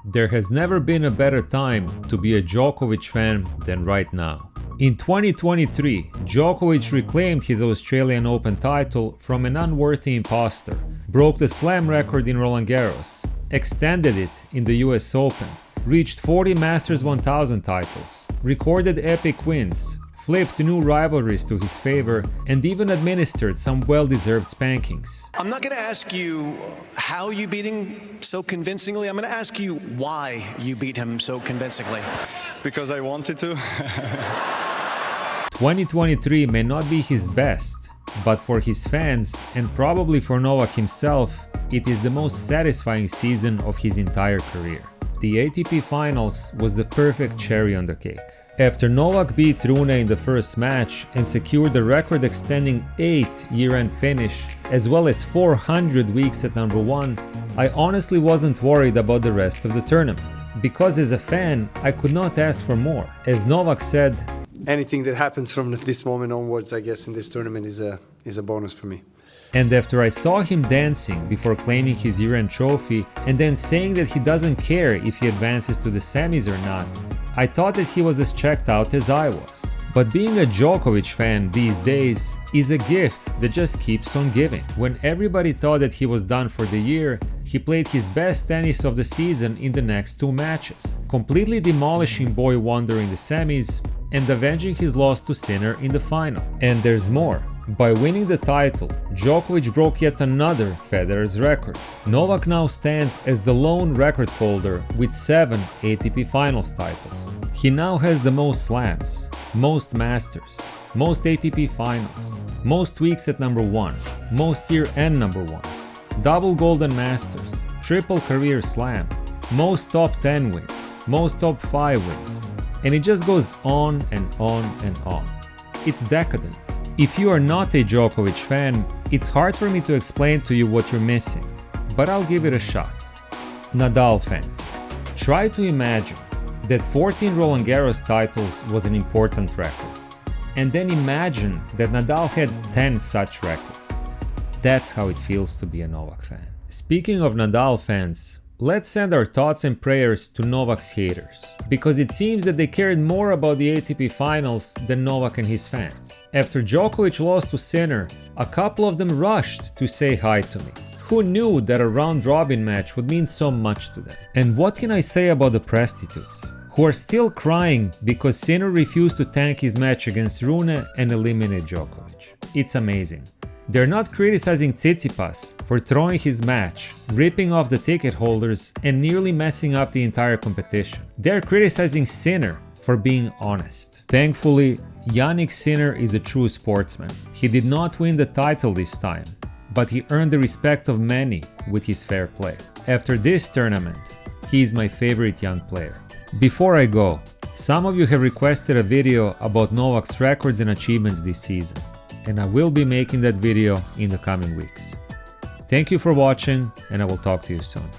There has never been a better time to be a Djokovic fan than right now. In 2023, Djokovic reclaimed his Australian Open title from an unworthy imposter, broke the slam record in Roland Garros, extended it in the US Open, reached 40 Masters 1000 titles, recorded epic wins, flipped new rivalries to his favor, and even administered some well-deserved spankings. I'm not going to ask you how you beat him so convincingly. I'm going to ask you why you beat him so convincingly. Because I wanted to. 2023 may not be his best, but for his fans, and probably for Novak himself, it is the most satisfying season of his entire career. The ATP Finals was the perfect cherry on the cake. After Novak beat Rune in the first match and secured the record-extending 8th year-end finish, as well as 400 weeks at number 1, I honestly wasn't worried about the rest of the tournament. Because as a fan, I could not ask for more. As Novak said, anything that happens from this moment onwards, I guess, in this tournament is a bonus for me. And after I saw him dancing before claiming his year-end trophy and then saying that he doesn't care if he advances to the semis or not, I thought that he was as checked out as I was. But being a Djokovic fan these days is a gift that just keeps on giving. When everybody thought that he was done for the year, he played his best tennis of the season in the next 2 matches, completely demolishing Boy Wonder in the semis and avenging his loss to Sinner in the final. And there's more. By winning the title, Djokovic broke yet another Federer's record. Novak now stands as the lone record holder with 7 ATP Finals titles. He now has the most slams, most Masters, most ATP Finals, most weeks at number 1, most year-end number 1s, double Golden Masters, triple career slam, most top 10 wins, most top 5 wins, and it just goes on and on and on. It's decadent. If you are not a Djokovic fan, it's hard for me to explain to you what you're missing, but I'll give it a shot. Nadal fans, try to imagine that 14 Roland Garros titles was an important record, and then imagine that Nadal had 10 such records. That's how it feels to be a Novak fan. Speaking of Nadal fans, let's send our thoughts and prayers to Novak's haters, because it seems that they cared more about the ATP Finals than Novak and his fans. After Djokovic lost to Sinner, a couple of them rushed to say hi to me. Who knew that a round-robin match would mean so much to them? And what can I say about the prostitutes, who are still crying because Sinner refused to tank his match against Rune and eliminate Djokovic? It's amazing. They're not criticizing Tsitsipas for throwing his match, ripping off the ticket holders, and nearly messing up the entire competition. They're criticizing Sinner for being honest. Thankfully, Jannik Sinner is a true sportsman. He did not win the title this time, but he earned the respect of many with his fair play. After this tournament, he is my favorite young player. Before I go, some of you have requested a video about Novak's records and achievements this season, and I will be making that video in the coming weeks. Thank you for watching, and I will talk to you soon.